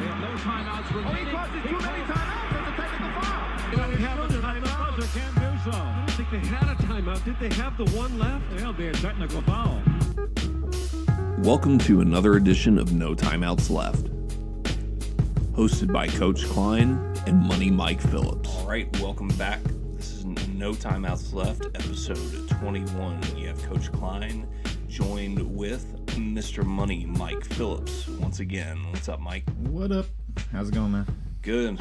They have no timeouts remaining. He causes too many timeouts. That's a technical foul. They don't have a timeout. They can't do so. I don't think they had a timeout. Did they have the one left? That'll be a technical foul. Welcome to another edition of No Timeouts Left, hosted by Coach Klein and Money Mike Phillips. All right, welcome back. This is No Timeouts Left, episode 21. You have Coach Klein joined with Mr. Money Mike Phillips once again. What's up, Mike? What up? How's it going, man? Good.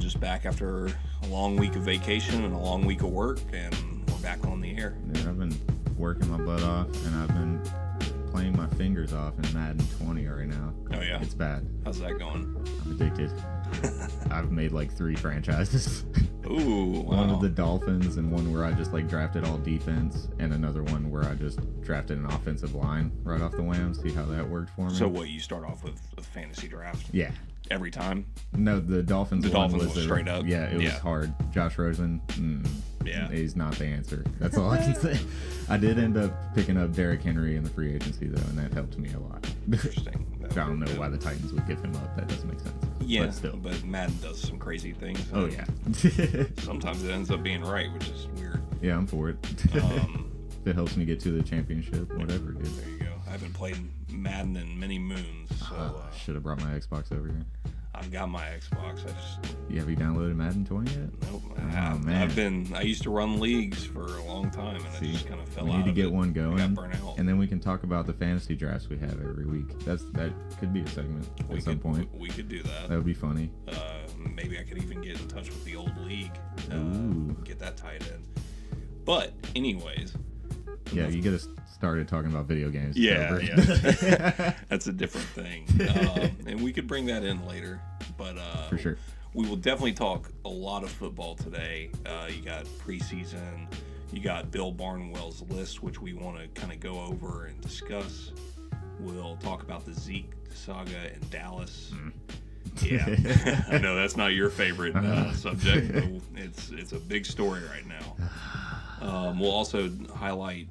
Just back after a long week of vacation and a long week of work, and we're back on the air. Yeah, I've been working my butt off, and I've been playing my fingers off in Madden 20 right now. Oh, yeah? It's bad. How's that going? I'm addicted. I've made like 3 franchises. Ooh, wow. One with the Dolphins, and one where I just like drafted all defense, and another one where I just drafted an offensive line right off the wham. See how that worked for me. So what, you start off with a fantasy draft? Yeah. Every time? No, the Dolphins The one Dolphins was straight up? Yeah, it was hard. Josh Rosen, Yeah. he's not the answer. That's all I can say. I did end up picking up Derrick Henry in the free agency, though, and that helped me a lot. Interesting. I don't know why the Titans would give him up. That doesn't make sense. Yeah, But still. but Madden does some crazy things. Oh, yeah. Sometimes it ends up being right, which is weird. Yeah, I'm for it. If it helps me get to the championship, whatever, dude. There you go. I haven't played Madden in many moons, so Should have brought my Xbox over here. I've got my Xbox. Have you downloaded Madden 20 yet? Nope. Oh, man. I used to run leagues for a long time, and I just kind of fell We out need to of get it. one going, I got burnt out. and then we can talk about the fantasy drafts we have every week. That could be a segment at some point. We could do that. That would be funny. Maybe I could even get in touch with the old league. Ooh. Get that tied in. But anyways. Yeah, you get us started talking about video games. Yeah. That's a different thing. And we could bring that in later. But for sure. We will definitely talk a lot of football today. You got preseason. You got Bill Barnwell's list, which we want to kind of go over and discuss. We'll talk about the Zeke saga in Dallas. Yeah, I know that's not your favorite subject, but it's a big story right now. We'll also highlight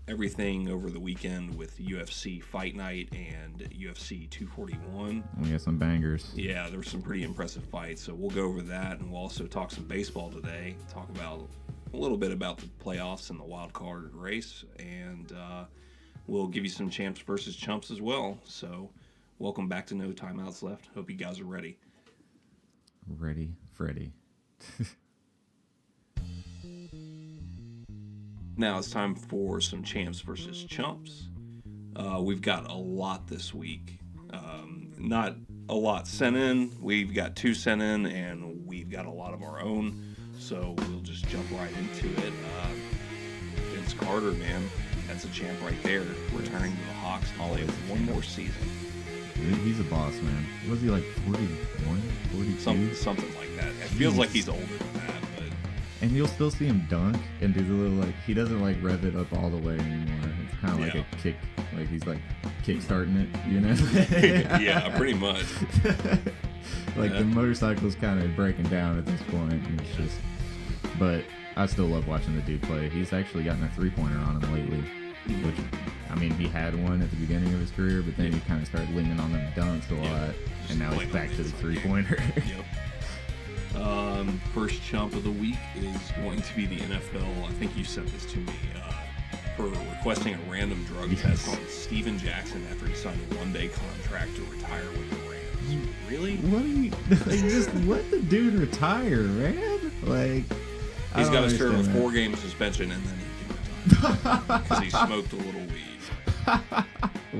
everything over the weekend with UFC Fight Night and UFC 241. We got some bangers. Yeah, there were some pretty impressive fights, so we'll go over that, and we'll also talk some baseball today, talk about a little bit about the playoffs and the wild card race, and we'll give you some champs versus chumps as well. So welcome back to No Timeouts Left. Hope you guys are ready. Ready, Freddy. Now it's time for some champs versus chumps. We've got a lot this week. Not a lot sent in. We've got 2 sent in, and we've got a lot of our own. So we'll just jump right into it. Vince Carter, man, that's a champ right there. Returning to the Hawks to play one more season. He's a boss, man. Was he like 41, 42? Something like that. It feels like he's older than that. And you'll still see him dunk and do the little, like, he doesn't, like, rev it up all the way anymore. It's kind of like a kick, like, he's, like, kick-starting it, you know? Yeah, pretty much. Like, the motorcycle's kind of breaking down at this point. And it's just, but I still love watching the dude play. He's actually gotten a three-pointer on him lately, which, I mean, he had one at the beginning of his career, but then he kind of started leaning on them dunks a lot, and now he's back to the three-pointer. Yep. First chump of the week is going to be the NFL. I think you sent this to me for requesting a random drug test on Steven Jackson after he signed a one-day contract to retire with the Rams. Really? What are you? Like, just let the dude retire, man. Like, he's got to serve a 4-game suspension and then he can retire because he smoked a little weed.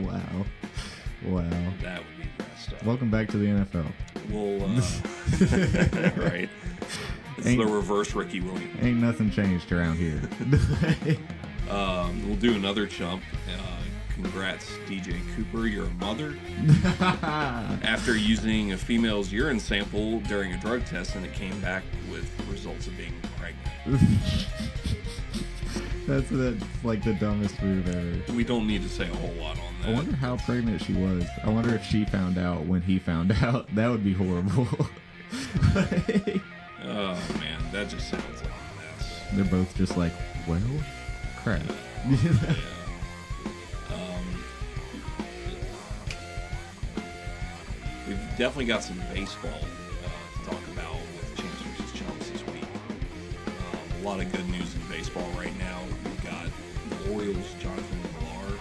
Wow. That would be messed up. Welcome back to the NFL. We'll, right. It's the reverse Ricky Williams. Ain't nothing changed around here. We'll do another chump. Congrats, DJ Cooper. You're a mother. After using a female's urine sample during a drug test, and it came back with results of being pregnant. That's like the dumbest move ever. We don't need to say a whole lot on that. I wonder how pregnant she was. I wonder if she found out when he found out. That would be horrible. Oh, man. That just sounds like a mess. They're both just like, well, crap. Yeah. We've definitely got some baseball to talk about with Chumps versus Chumps this week. A lot of good news in baseball right now. We've got the Orioles, Jonathan Villar.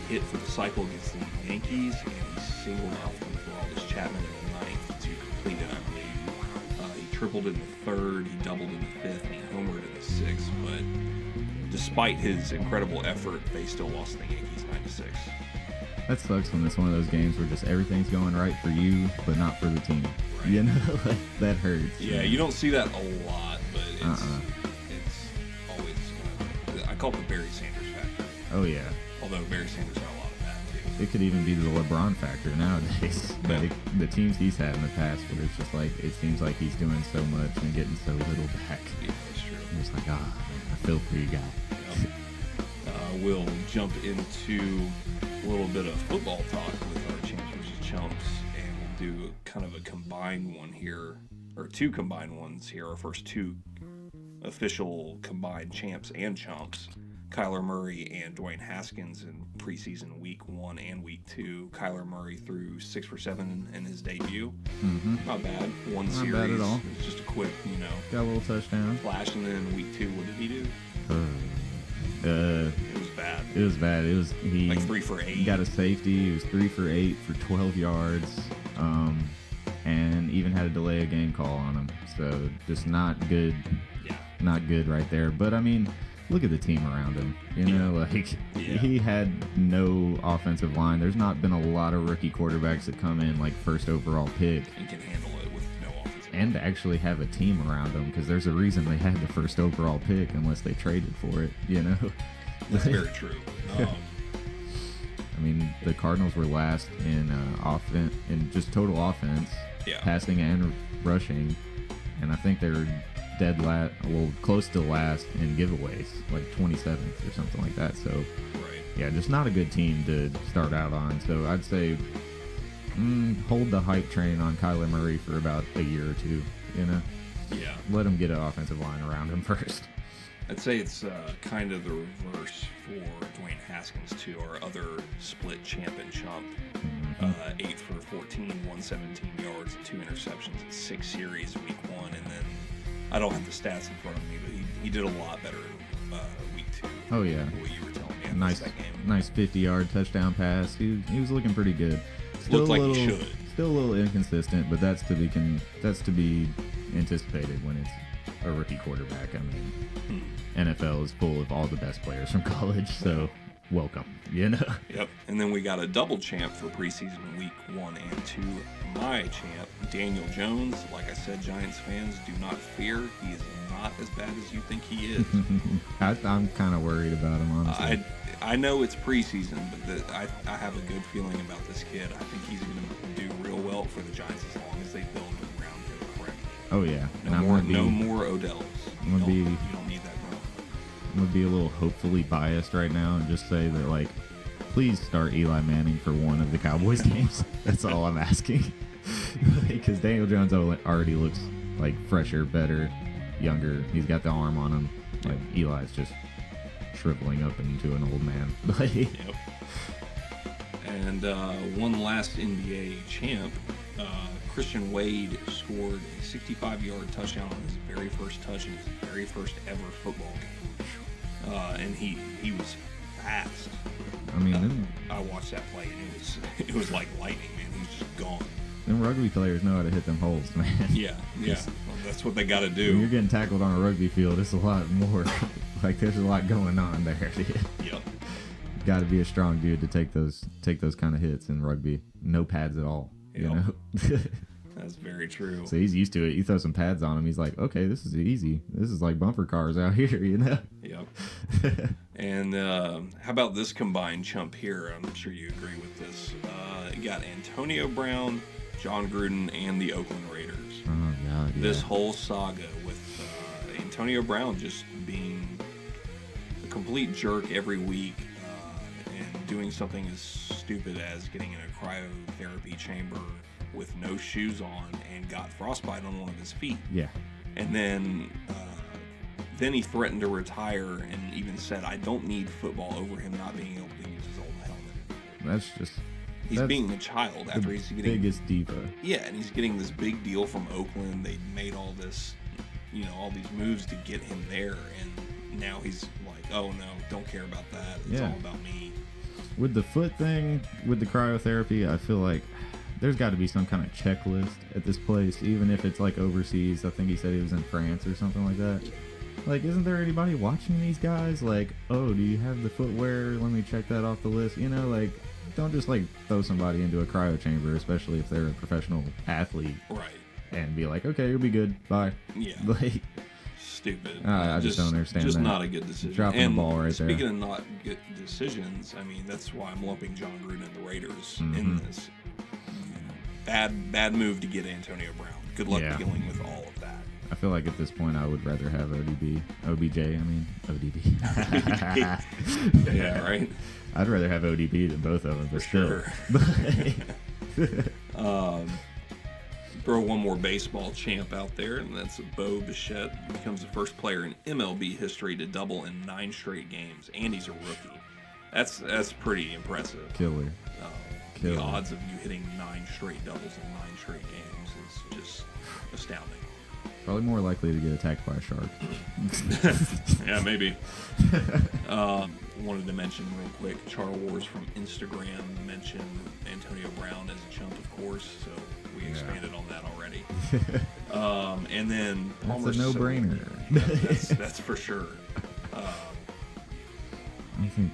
He hit for the cycle against the Yankees, and he singled out from Aroldis Chapman in the ninth to complete it, I believe. He tripled in the third, he doubled in the fifth, and he homered in the sixth. But despite his incredible effort, they still lost the Yankees 9-6. That sucks when it's one of those games where just everything's going right for you, but not for the team. Right. You know, like, that hurts. Yeah, you don't see that a lot, but it's always I call it the Barry Sanders factor. Oh, yeah. Although Barry Sanders had a lot of that, too. It could even be the LeBron factor nowadays. Yeah. Like, the teams he's had in the past where it's just like, it seems like he's doing so much and getting so little back. Yeah, that's true. I'm just like, man, I feel for you guys. Yep. We'll jump into a little bit of football talk with our Chumps versus Chumps, and we'll do kind of a combined one here, or two combined ones here. Our first two official combined champs and chumps, Kyler Murray and Dwayne Haskins in preseason week 1 and week 2. Kyler Murray threw 6 for 7 in his debut. Mm-hmm. Not bad. One series. Not bad at all. It was just a quick, Got a little touchdown. flash, and then in week 2, what did he do? It It was bad. It was bad. He Like 3 for 8. got a safety. He was 3 for 8 for 12 yards, and even had a delay of game call on him. So just not good. Yeah. Not good right there. But I mean, look at the team around him. He had no offensive line. There's not been a lot of rookie quarterbacks that come in like first overall pick And can handle it with no offensive. and to actually have a team around them, because there's a reason they had the first overall pick unless they traded for it. That's very true. I mean, the Cardinals were last in offense, in just total offense, Yeah. passing and rushing, and I think they're dead last, well, close to last in giveaways, like 27th or something like that. So, Right. yeah, just not a good team to start out on. So I'd say hold the hype train on Kyler Murray for about a year or two. Yeah. Let him get an offensive line around him first. I'd say it's kind of the reverse for Dwayne Haskins, too, our other split champ and chump. 8 for 14, 117 yards, and 2 interceptions in 6 series week 1. And then I don't have the stats in front of me, but he did a lot better in week 2. Oh, yeah. What you were telling me. I Nice, missed that game. nice 50-yard touchdown pass. He was looking pretty good. Looked like he should. Still a little inconsistent, but that's to be anticipated when it's a rookie quarterback. I mean, NFL is full of all the best players from college, so welcome. Yep. And then we got a double champ for preseason week 1 and 2. My champ, Daniel Jones. Like I said, Giants fans, do not fear. He is not as bad as you think he is. I'm kind of worried about him, honestly. I know it's preseason, but I have a good feeling about this kid. I think he's going to do real well for the Giants as long as they build around him correctly. Oh yeah, No more Odells. You don't need that. I'm gonna be a little hopefully biased right now and just say that, like, please start Eli Manning for one of the Cowboys games. That's all I'm asking. Because Daniel Jones already looks like fresher, better, younger. He's got the arm on him. Like, Eli's just shriveling up into an old man. Yep. And one last NBA champ, Christian Wade scored a 65-yard touchdown on his very first touch in his very first ever football game. And he was fast. I mean, I watched that play, and it was like lightning, man. He was just gone. them rugby players know how to hit them holes, man. Yeah. Well, that's what they got to When do. you're getting tackled on a rugby field, it's a lot more. Like, there's a lot going on there. Yep. Got to be a strong dude to take those kind of hits in rugby. No pads at all. You know. That's very true. So he's used to it. You throw some pads on him, he's like, okay, this is easy. This is like bumper cars out here, you know? Yep. And how about this combined chump here? I'm sure you agree with this. You got Antonio Brown, John Gruden, and the Oakland Raiders. Oh, God, yeah. This whole saga with Antonio Brown just being a complete jerk every week and doing something as stupid as getting in a cryotherapy chamber with no shoes on and got frostbite on one of his feet. Yeah. And then he threatened to retire and even said, I don't need football over him not being able to use his old helmet. He's being a child after he's getting biggest diva. Yeah, and he's getting this big deal from Oakland. They made all this, all these moves to get him there, and now he's like, oh no, don't care about that. It's all about me. With the foot thing, with the cryotherapy, I feel like there's got to be some kind of checklist at this place, even if it's like overseas. I think he said he was in France or something like that. Like, isn't there anybody watching these guys? Like, oh, do you have the footwear? Let me check that off the list. Like, don't just like throw somebody into a cryo chamber, especially if they're a professional athlete. Right. And be like, okay, you'll be good. Bye. Yeah. Like, stupid. I just don't understand just that. not a good decision. Dropping the ball right there. Speaking of not good decisions, I mean, that's why I'm lumping John Gruden and the Raiders in this. Bad move to get Antonio Brown. Good luck dealing with all of that. I feel like at this point I would rather have ODB. Yeah, right? I'd rather have ODB than both of them, for sure. Throw one more baseball champ out there, and that's Bo Bichette. Becomes the first player in MLB history to double in 9 straight games, and he's a rookie. That's pretty impressive. Killer. The odds of you hitting 9 straight doubles in 9 straight games is just astounding. Probably more likely to get attacked by a shark. Yeah, maybe. Wanted to mention real quick, Char Wars from Instagram mentioned Antonio Brown as a chump, of course, so we expanded on that already. And then Palmer, that's a no-brainer. That's for sure. I think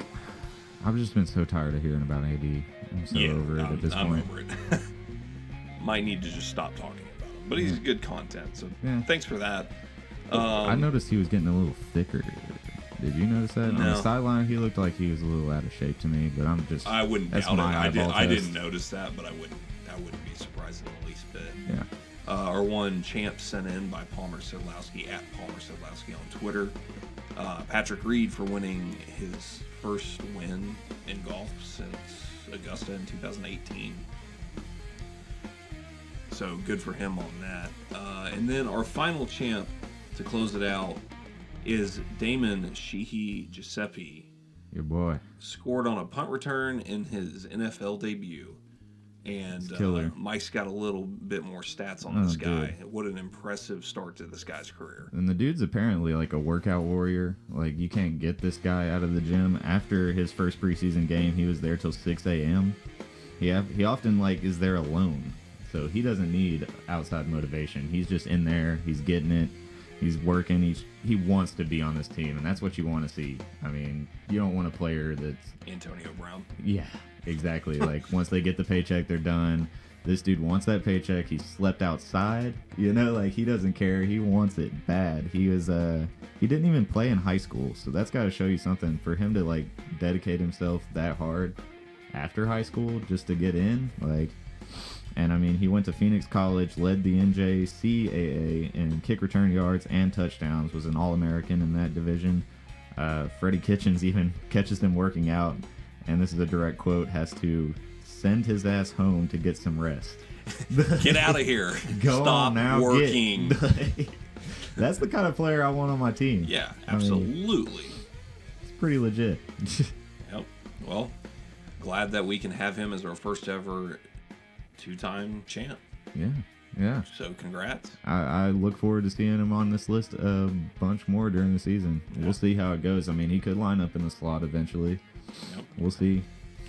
I've just been so tired of hearing about AD. I'm so over it at this point. Over it. Might need to just stop talking about him, but he's good content, so thanks for that. I noticed he was getting a little thicker. Did you notice that? No. On the sideline, he looked like he was a little out of shape to me, but I wouldn't doubt it. I I didn't notice that, but I wouldn't be surprised in the least bit. Yeah. Our one champ sent in by Palmer Sedlowski at Palmer Sedlowski on Twitter. Patrick Reed for winning his first win in golf since Augusta in 2018. So good for him on that. And then our final champ to close it out is Damon Sheehy Giuseppe. Your boy. Scored on a punt return in his NFL debut. And Mike's got a little bit more stats on this guy. Dude. What an impressive start to this guy's career. And the dude's apparently like a workout warrior. Like, you can't get this guy out of the gym. After his first preseason game, he was there till 6 a.m. He often is there alone. So he doesn't need outside motivation. He's just in there. He's getting it. He's working. He wants to be on this team, and that's what you want to see. I mean, you don't want a player that's Antonio Brown. Yeah, exactly. Like, once they get the paycheck, they're done. This dude wants that paycheck. He slept outside. He doesn't care. He wants it bad. He didn't even play in high school, so that's got to show you something. For him to dedicate himself that hard after high school just to get in, And I mean, he went to Phoenix College, led the NJCAA in kick return yards and touchdowns, was an All-American in that division. Freddie Kitchens even catches him working out, and this is a direct quote, has to send his ass home to get some rest. Get out of here. Stop now, working. That's the kind of player I want on my team. Yeah, absolutely. It's pretty legit. Yep. Well, glad that we can have him as our first ever 2-time champ. Yeah. So congrats. I look forward to seeing him on this list a bunch more during the season. Yeah. We'll see how it goes. I mean, he could line up in the slot eventually. Yep. We'll see.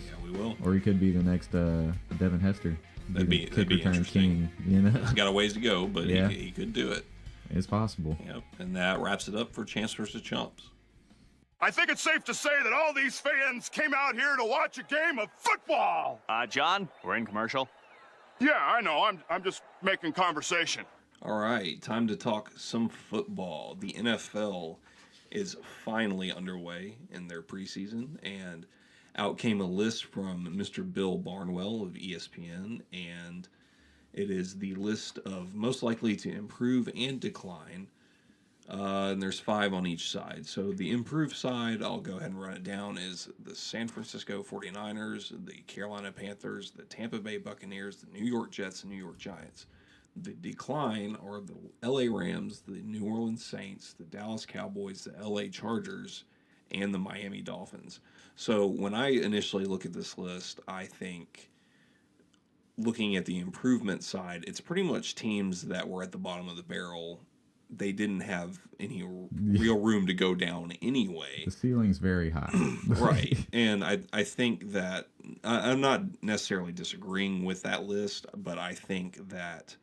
Yeah, we will. Or he could be the next Devin Hester. That'd be interesting. King, He's got a ways to go, but he could do it. It's possible. Yep. And that wraps it up for Chance versus Chumps. I think it's safe to say that all these fans came out here to watch a game of football. John, we're in commercial. Yeah, I know. I'm just making conversation. All right, time to talk some football. The NFL is finally underway in their preseason, and out came a list from Mr. Bill Barnwell of ESPN, and it is the list of most likely to improve and decline. And there's 5 on each side. So the improved side, I'll go ahead and run it down, is the San Francisco 49ers, the Carolina Panthers, the Tampa Bay Buccaneers, the New York Jets, and New York Giants. The decline are the LA Rams, the New Orleans Saints, the Dallas Cowboys, the LA Chargers, and the Miami Dolphins. So when I initially look at this list, I think looking at the improvement side, it's pretty much teams that were at the bottom of the barrel. They didn't have any real room to go down anyway. The ceiling's very high. Right. And I think that I'm not necessarily disagreeing with that list, but I think that,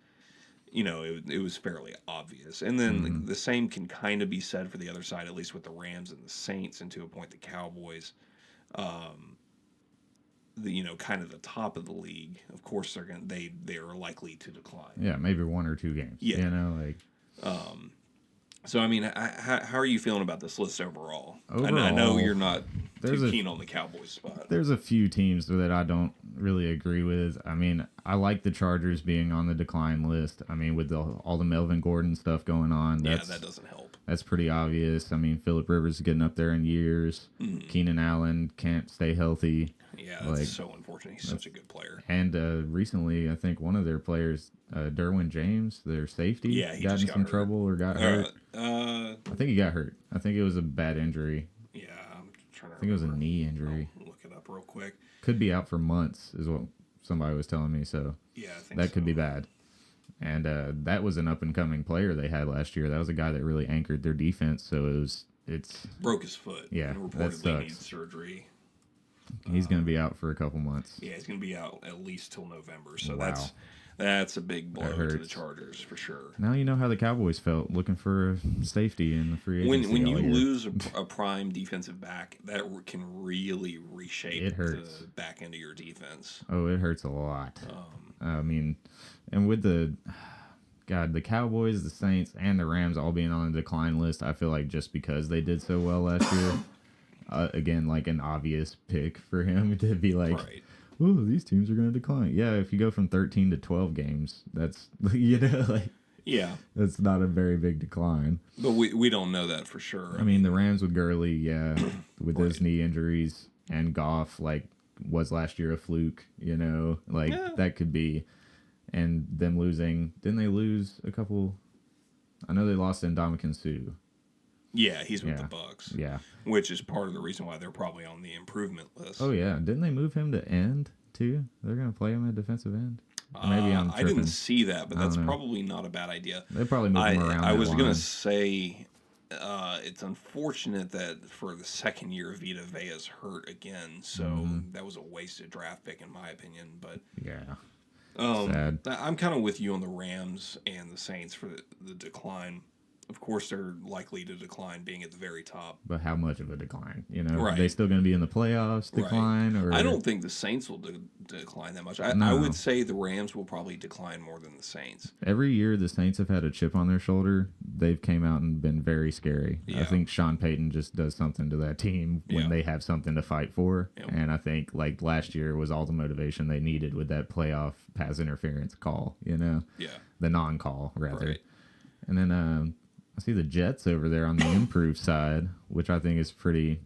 it was fairly obvious. And then the same can kind of be said for the other side, at least with the Rams and the Saints, and to a point the Cowboys. Kind of the top of the league. Of course, they are likely to decline. Yeah, maybe 1 or 2 games. Yeah. So I mean, how are you feeling about this list overall? I know you're not too keen on the Cowboys spot. There's a few teams that I don't really agree with. I mean, I like the Chargers being on the decline list. I mean, with all the Melvin Gordon stuff going on, that doesn't help. That's pretty obvious. I mean, Phillip Rivers is getting up there in years. Keenan Allen can't stay healthy. Yeah, that's so unfortunate. He's such a good player. And recently, I think one of their players, Derwin James, their safety, got in some trouble or got hurt. I think he got hurt. I think it was a bad injury. Yeah, I'm trying to remember. I think it was a knee injury. I'll look it up real quick. Could be out for months, is what somebody was telling me. So yeah, I think that could be bad. And that was an up-and-coming player they had last year. That was a guy that really anchored their defense. So it's broke his foot. Yeah, and that reportedly sucks. needs surgery. He's going to be out for a couple months. Yeah, he's going to be out at least till November. So Wow. that's a big blow to the Chargers for sure. Now you know how the Cowboys felt looking for a safety in the free agency. When you all year. lose a prime defensive back, that can really reshape the back end of your defense. Oh, it hurts a lot. I mean, and with the Cowboys, the Saints, and the Rams all being on the decline list, I feel like just because they did so well last year, again, like an obvious pick for him to be like, oh, these teams are going to decline. Yeah, if you go from 13 to 12 games, that's, that's not a very big decline. But we don't know that for sure. I mean, the Rams with Gurley, with those knee injuries, and Goff, was last year a fluke, that could be. And them losing, didn't they lose a couple? I know they lost Ndamukong Suh. Yeah, he's with the Bucs. Yeah. Which is part of the reason why they're probably on the improvement list. Oh, yeah. Didn't they move him to end, too? They're going to play him at defensive end? Maybe I'm tripping. I didn't see that, but that's probably not a bad idea. They probably moved him around. I was going to say it's unfortunate that for the second year, Vita Vea's hurt again. So that was a wasted draft pick, in my opinion. But yeah. Sad. I'm kind of with you on the Rams and the Saints for the decline. Of course, they're likely to decline being at the very top. But how much of a decline? Are they still going to be in the playoffs decline? Or I don't think the Saints will decline that much. I would say the Rams will probably decline more than the Saints. Every year the Saints have had a chip on their shoulder. They've came out and been very scary. Yeah. I think Sean Payton just does something to that team when they have something to fight for. Yep. And I think last year was all the motivation they needed with that playoff pass interference call, Yeah. The non-call, rather. Right. And then I see the Jets over there on the improved side, which I think is pretty.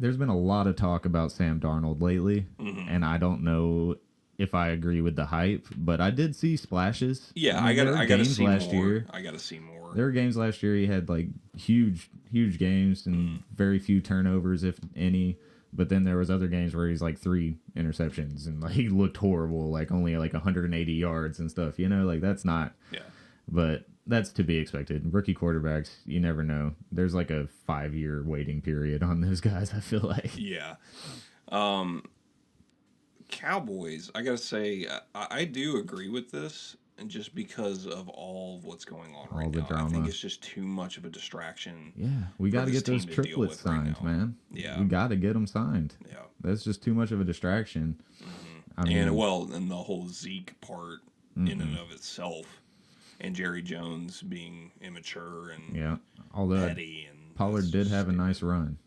There's been a lot of talk about Sam Darnold lately, and I don't know if I agree with the hype, but I did see splashes. Yeah, I got to see more. I got to see more. There were games last year he had huge games and very few turnovers, if any. But then there was other games where he's 3 interceptions and he looked horrible, only 180 yards and stuff. That's not. Yeah. But that's to be expected. Rookie quarterbacks, you never know. There's a 5-year waiting period on those guys, I feel like. Yeah. Cowboys, I got to say, I do agree with this, and just because of all of what's going on right now. Drama. I think it's just too much of a distraction. Yeah, we got to get those triplets signed, man. Yeah. We got to get them signed. Yeah. That's just too much of a distraction. Mm-hmm. I mean, and the whole Zeke part in and of itself. And Jerry Jones being immature and petty. And Pollard did have a nice run.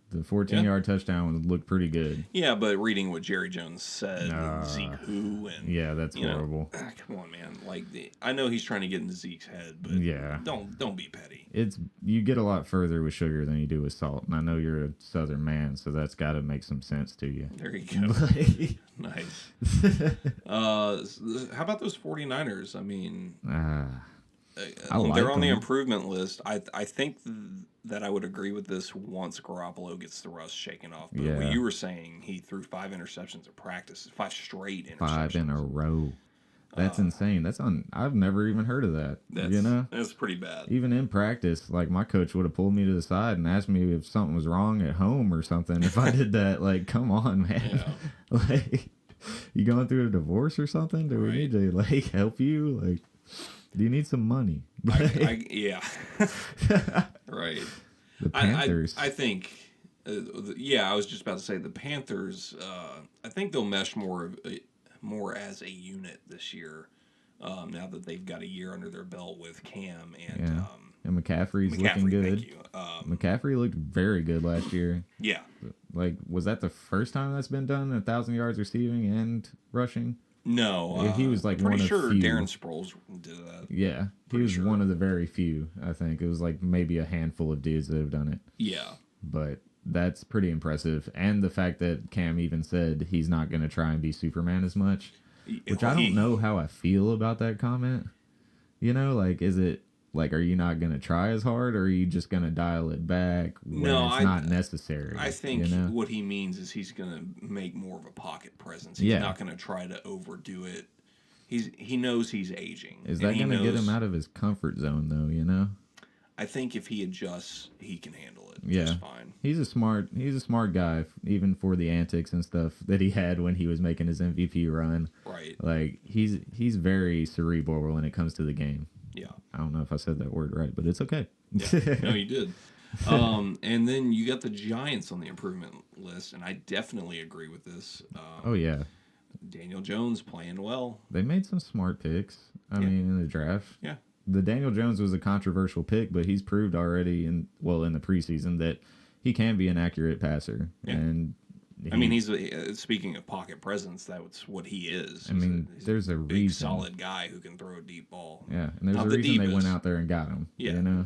The 14-yard touchdown looked pretty good. Yeah, but reading what Jerry Jones said, Zeke who, and that's horrible. Come on, man. I know he's trying to get into Zeke's head, but don't be petty. You get a lot further with sugar than you do with salt, and I know you're a Southern man, so that's got to make some sense to you. There you go. Nice. How about those 49ers? I mean, like on the them. improvement list. I think that I would agree with this once Garoppolo gets the rust shaken off. But what you were saying, he threw 5 interceptions at practice, 5 straight interceptions. 5 in a row. That's insane. I've never even heard of that. That's pretty bad. Even in practice, like my coach would have pulled me to the side and asked me if something was wrong at home or something. If I did that, like, come on, man. Yeah. Like, you going through a divorce or something? Do we need to like help you? Like, do you need some money? Yeah. Right. The Panthers. I think. I was just about to say the Panthers. I think they'll mesh more as a unit this year. Now that they've got a year under their belt with Cam and McCaffrey's looking good. Thank you. McCaffrey looked very good last year. Yeah. Like, was that the first time that's been done? 1,000 yards receiving and rushing? No. He was like one of pretty sure few. Darren Sproles did that. Yeah. He was one of the very few, I think. It was like maybe a handful of dudes that have done it. Yeah. But that's pretty impressive. And the fact that Cam even said he's not going to try and be Superman as much, which I don't know how I feel about that comment. You know, like, is it like, are you not going to try as hard, or are you just going to dial it back when it's not necessary? I think what he means is he's going to make more of a pocket presence. He's not going to try to overdo it. He knows he's aging. Is that going to get him out of his comfort zone, though, you know? I think if he adjusts, he can handle it Yeah. just fine. He's a smart guy, even for the antics and stuff that he had when he was making his MVP run. Right. Like, he's very cerebral when it comes to the game. Yeah. I don't know if I said that word right, but it's okay. Yeah. No, you did. And then you got the Giants on the improvement list, and I definitely agree with this. Oh, yeah. Daniel Jones playing well. They made some smart picks, I mean, in the draft. Yeah. The Daniel Jones was a controversial pick, but he's proved already in the preseason that he can be an accurate passer. Yeah. And he's speaking of pocket presence, that's what he is. There's a big, reason. solid guy who can throw a deep ball. Yeah, and there's a reason they went out there and got him. Yeah. You know?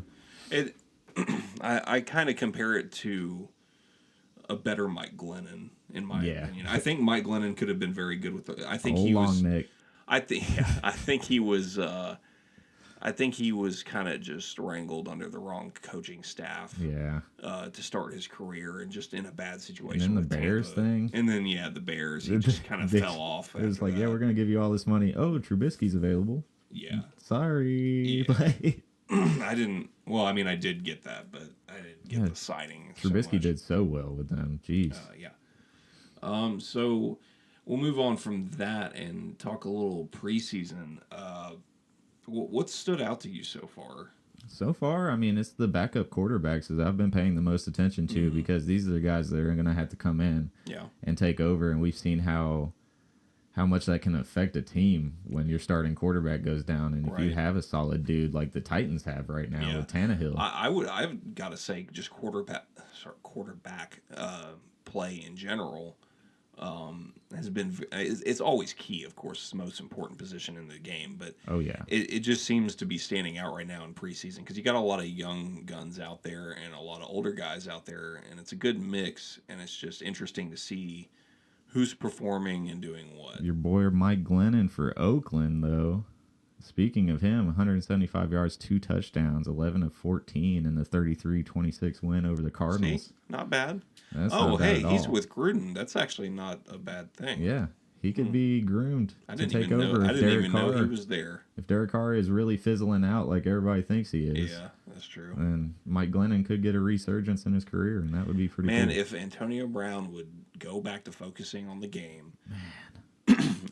I kind of compare it to a better Mike Glennon, in my opinion. I think Mike Glennon could have been very good with it. I think he was long neck. I think he was kind of just wrangled under the wrong coaching staff. Yeah. To start his career and just in a bad situation. And then with the Bears Tampa. thing. And then the Bears. He just kind of fell off. It was like, we're gonna give you all this money. Oh, Trubisky's available. Yeah. Sorry. Yeah. I didn't. Well, I mean, I did get that, but I didn't get the signing. Trubisky did so well with them. Jeez. Yeah. So we'll move on from that and talk a little preseason. What stood out to you so far? So far, I mean, it's the backup quarterbacks that I've been paying the most attention to because these are the guys that are going to have to come in and take over. And we've seen how much that can affect a team when your starting quarterback goes down. And if you have a solid dude like the Titans have right now with Tannehill. I've got to say, just quarterback play in general has been. It's always key, of course. It's the most important position in the game, but it just seems to be standing out right now in preseason because you got a lot of young guns out there and a lot of older guys out there, and it's a good mix. And it's just interesting to see who's performing and doing what. Your boy Mike Glennon for Oakland, though. Speaking of him, 175 yards, 2 touchdowns, 11 of 14 in the 33-26 win over the Cardinals. See? Not bad. That's not bad at he's all. with Gruden. That's actually not a bad thing. Yeah, he could be groomed to take over. I didn't even know he was there. If Derek Carr is really fizzling out like everybody thinks he is, yeah, that's true. Then Mike Glennon could get a resurgence in his career, and that would be pretty cool. If Antonio Brown would go back to focusing on the game,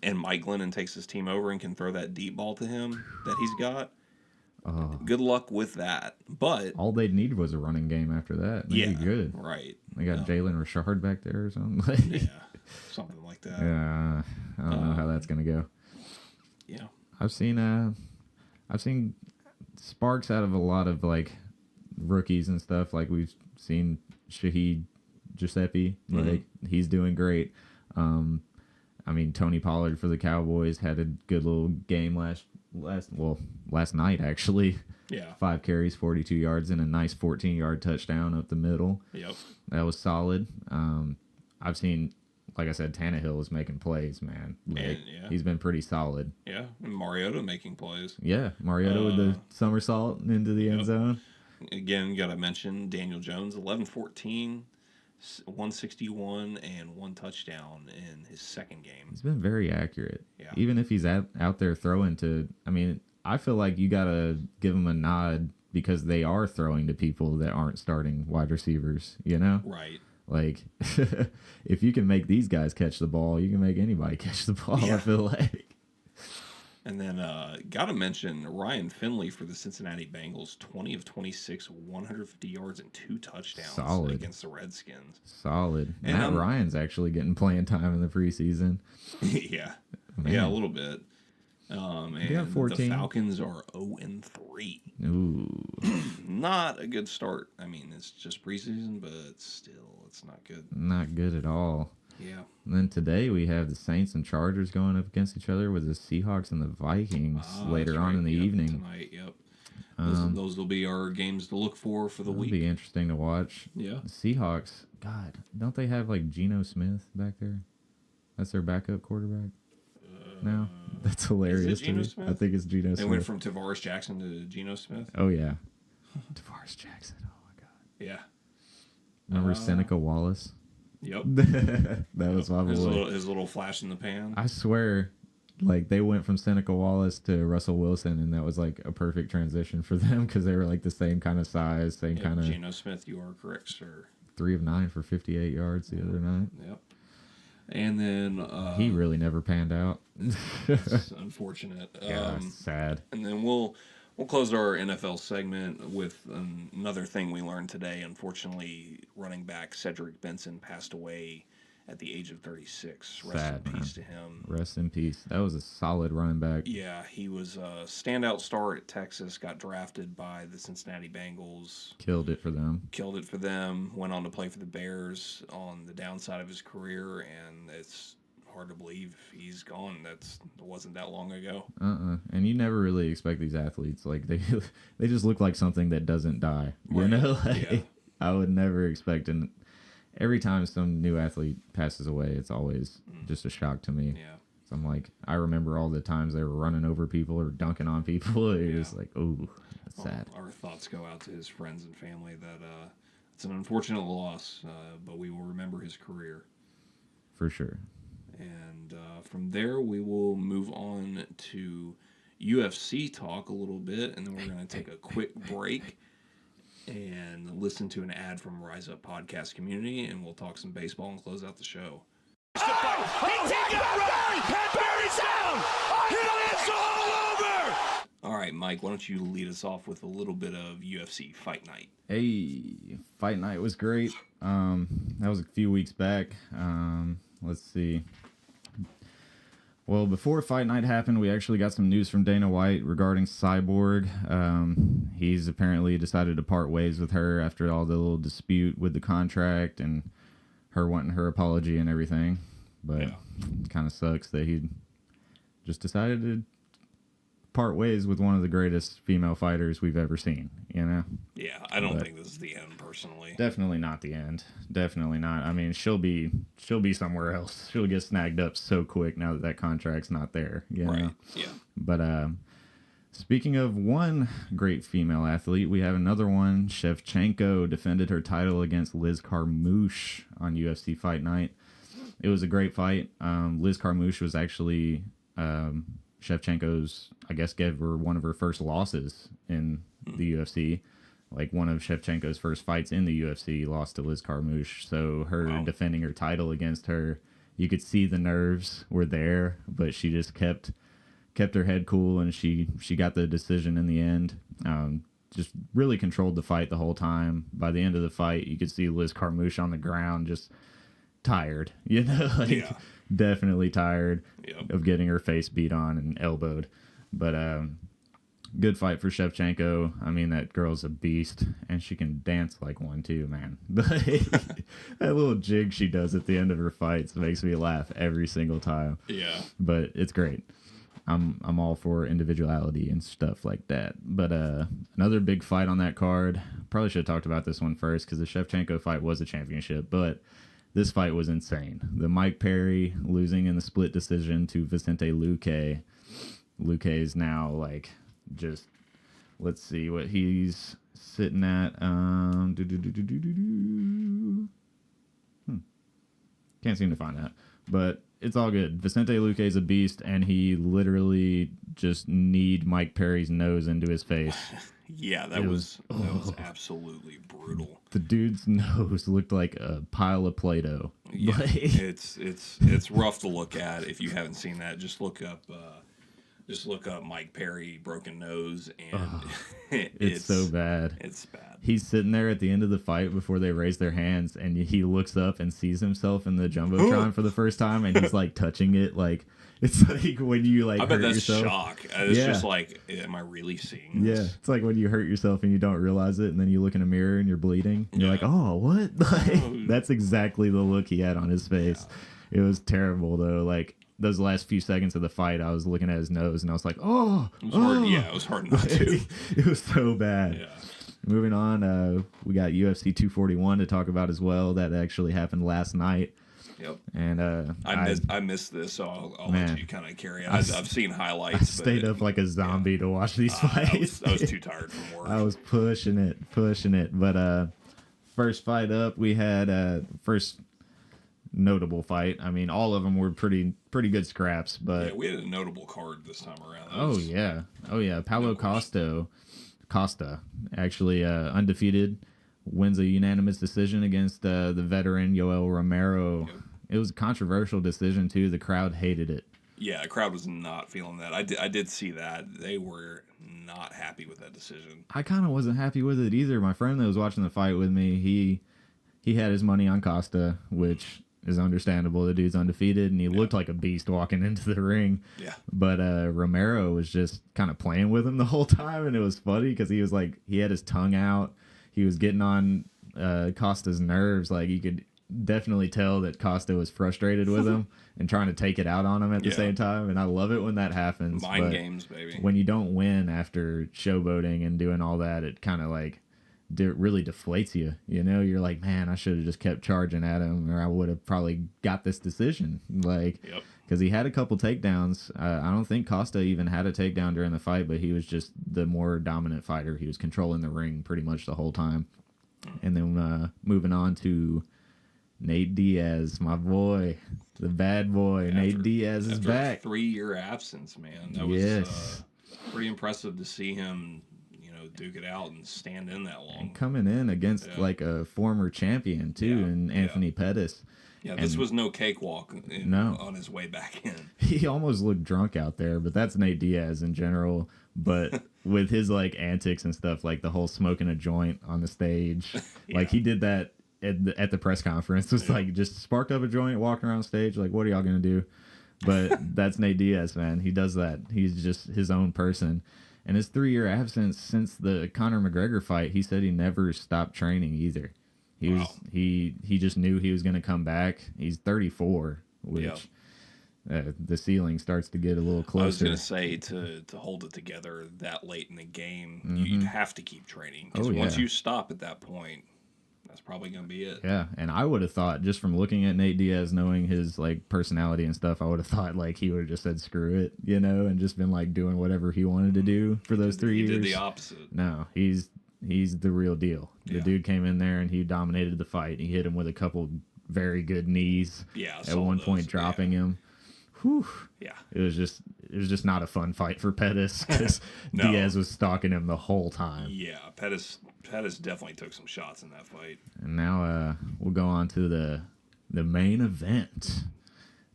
and Mike Glennon takes his team over and can throw that deep ball to him that he's got, good luck with that. But all they need was a running game after that. They'd be good. Right. They got Jalen Richard back there or something. Something like that. Yeah, I don't know how that's gonna go. Yeah, I've seen sparks out of a lot of like rookies and stuff. Like we've seen Shaheed Giuseppe, like he's doing great. I mean, Tony Pollard for the Cowboys had a good little game last night actually. Yeah. 5 carries, 42 yards, and a nice 14-yard touchdown up the middle. Yep. That was solid. I've seen like I said, Tannehill is making plays, man. Like, yeah. he's been pretty solid. Yeah, and Mariota making plays. Yeah, Mariota with the somersault into the end zone. Again, got to mention Daniel Jones, 11-14, 161, and 1 touchdown in his second game. He's been very accurate. Yeah. Even if he's out there throwing to, I mean, I feel like you got to give him a nod because they are throwing to people that aren't starting wide receivers, you know? Right. Like, if you can make these guys catch the ball, you can make anybody catch the ball, I feel like. And then got to mention Ryan Finley for the Cincinnati Bengals, 20 of 26, 150 yards and 2 touchdowns against the Redskins. Solid. And Matt Ryan's actually getting playing time in the preseason. Yeah. Man. Yeah, a little bit. And 14. the Falcons are 0-3. Ooh. Not a good start. I mean, it's just preseason, but still, it's not good. Not good at all. Yeah. And then today we have the Saints and Chargers going up against each other with the Seahawks and the Vikings later on in the evening. Tonight, yep. Those will be our games to look for the week. It'll be interesting to watch. Yeah. The Seahawks, God, don't they have like Geno Smith back there? That's their backup quarterback? No? That's hilarious to me. Smith? I think it's Geno Smith. They went from Tavares Jackson to Geno Smith? Oh, yeah. Tavares Jackson. Oh, my God. Yeah. Remember Seneca Wallace? Yep. That was my boy. His little flash in the pan. I swear, like, they went from Seneca Wallace to Russell Wilson, and that was, like, a perfect transition for them because they were, like, the same kind of size, same kind of... Geno Smith, you are correct, sir. 3 of 9 for 58 yards the other night. Yep. And then... he really never panned out. It's unfortunate. Yeah, it's sad. And then we'll close our NFL segment with another thing we learned today. Unfortunately, running back Cedric Benson passed away at the age of 36. Rest Sad, in peace man. to him. Rest in peace. That was a solid running back. Yeah, he was a standout star at Texas, got drafted by the Cincinnati Bengals. Killed it for them. Went on to play for the Bears on the downside of his career, and it's hard to believe he's gone. It wasn't that long ago. And you never really expect these athletes, like, they just look like something that doesn't die. You know? Like, yeah. I would never expect, and every time some new athlete passes away, it's always just a shock to me. Yeah. So I'm like, I remember all the times they were running over people or dunking on people. You're just like, oh, that's sad. Our thoughts go out to his friends and family. That it's an unfortunate loss, but we will remember his career. For sure. And from there, we will move on to UFC talk a little bit, and then we're going to take a quick break and listen to an ad from Rise Up Podcast Community, and we'll talk some baseball and close out the show. All right, Mike, why don't you lead us off with a little bit of UFC Fight Night? Hey, Fight Night was great. That was a few weeks back. Let's see. Well, before Fight Night happened, we actually got some news from Dana White regarding Cyborg. He's apparently decided to part ways with her after all the little dispute with the contract and her wanting her apology and everything. But it kind of sucks that he just decided to part ways with one of the greatest female fighters we've ever seen, you know? Yeah, I don't think this is the end, personally. Definitely not the end. Definitely not. I mean, she'll be somewhere else. She'll get snagged up so quick now that contract's not there, you know? Right, yeah. But speaking of one great female athlete, we have another one. Shevchenko defended her title against Liz Carmouche on UFC Fight Night. It was a great fight. Liz Carmouche was actually Shevchenko's, I guess, gave her one of her first losses in the UFC. Like, one of Shevchenko's first fights in the UFC lost to Liz Carmouche. So her defending her title against her, you could see the nerves were there, but she just kept her head cool, and she got the decision in the end. Just really controlled the fight the whole time. By the end of the fight, you could see Liz Carmouche on the ground just tired, you know? Like, definitely tired of getting her face beat on and elbowed. But good fight for Shevchenko. I mean, that girl's a beast, and she can dance like one too, man. That little jig she does at the end of her fights makes me laugh every single time. Yeah. But it's great. I'm all for individuality and stuff like that. But another big fight on that card. Probably should have talked about this one first because the Shevchenko fight was a championship, but this fight was insane. The Mike Perry losing in the split decision to Vicente Luque. Luque is now like just, let's see what he's sitting at. Can't seem to find that, but it's all good. Vicente Luque is a beast, and he literally just kneed Mike Perry's nose into his face. Yeah, that was absolutely brutal. The dude's nose looked like a pile of Play-Doh. Yeah, it's rough to look at. If you haven't seen that, just look up Mike Perry broken nose, and it's so bad. It's bad. He's sitting there at the end of the fight before they raise their hands, and he looks up and sees himself in the Jumbotron for the first time, and he's like touching it like. It's like when you like. I bet hurt that's yourself. shock. It's just like, am I really seeing this? Yeah, it's like when you hurt yourself and you don't realize it, and then you look in a mirror and you're bleeding. And you're like, oh, what? Like, that's exactly the look he had on his face. Yeah. It was terrible though. Like those last few seconds of the fight, I was looking at his nose and I was like, oh, hard. Yeah, it was hard not to. It was so bad. Yeah. Moving on, we got UFC 241 to talk about as well. That actually happened last night. Yep. And I missed this, so I'll let you kind of carry it. I've seen highlights. I stayed up like a zombie to watch these fights. I was too tired from work. I was pushing it. But first fight up, we had first notable fight. I mean, all of them were pretty good scraps. But yeah, we had a notable card this time around. Oh yeah, Paulo Costa actually undefeated. Wins a unanimous decision against the veteran Yoel Romero. Yep. It was a controversial decision, too. The crowd hated it. Yeah, the crowd was not feeling that. I did see that. They were not happy with that decision. I kind of wasn't happy with it either. My friend that was watching the fight with me, he had his money on Costa, which is understandable. The dude's undefeated, and he looked like a beast walking into the ring. Yeah. But Romero was just kind of playing with him the whole time, and it was funny because he was like, he had his tongue out. He was getting on Costa's nerves. Like, you could definitely tell that Costa was frustrated with him and trying to take it out on him at the same time. And I love it when that happens. Mind games, baby. When you don't win after showboating and doing all that, it kind of like really deflates you. You know, you're like, man, I should have just kept charging at him, or I would have probably got this decision. Like, because he had a couple takedowns. I don't think Costa even had a takedown during the fight, but he was just the more dominant fighter. He was controlling the ring pretty much the whole time. And then moving on to Nate Diaz, my boy, the bad boy. Nate Diaz is back. A 3-year absence, man. That was pretty impressive to see him, duke it out and stand in that long. And coming in against like a former champion too, and Anthony Pettis. Yeah, this was no cakewalk on his way back in. He almost looked drunk out there, but that's Nate Diaz in general. But with his like antics and stuff, like the whole smoking a joint on the stage, like he did that at the press conference. It's like just sparked up a joint, walking around stage, like, what are y'all gonna do? But that's Nate Diaz, man. He does that. He's just his own person. And his 3-year absence since the Conor McGregor fight, he said he never stopped training either. He just knew he was going to come back. He's 34, which the ceiling starts to get a little closer. I was going to say, to hold it together that late in the game, you'd have to keep training. Because once you stop at that point, that's probably going to be it. Yeah, and I would have thought, just from looking at Nate Diaz, knowing his like personality and stuff, I would have thought like he would have just said screw it, and just been like doing whatever he wanted to do for those 3 years. He did the opposite. No, he's the real deal. The dude came in there and he dominated the fight. He hit him with a couple very good knees. Yeah, at one point dropping him. Whew. Yeah, it was just not a fun fight for Pettis because Diaz was stalking him the whole time. Yeah, Pettis definitely took some shots in that fight. And now we'll go on to the main event: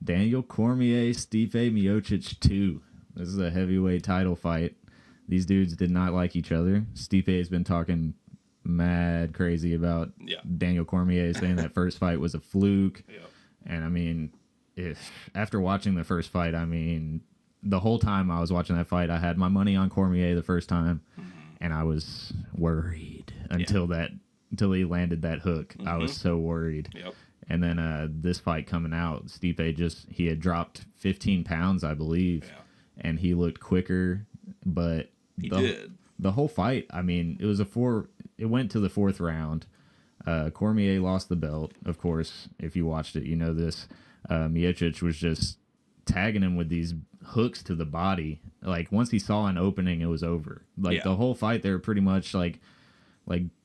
Daniel Cormier, Stipe Miocic 2. This is a heavyweight title fight. These dudes did not like each other. Stipe has been talking mad crazy about Daniel Cormier, saying that first fight was a fluke. And I mean, after watching the first fight, I mean, the whole time I was watching that fight, I had my money on Cormier the first time, and I was worried until he landed that hook. I was so worried. And then this fight coming out, Stipe he had dropped 15 pounds, I believe, and he looked quicker, but he did. The whole fight, I mean, it went to the 4th round. Cormier lost the belt, of course. If you watched it, you know this. Miocic was just tagging him with these hooks to the body. Like, once he saw an opening, it was over. Like, the whole fight, they were pretty much like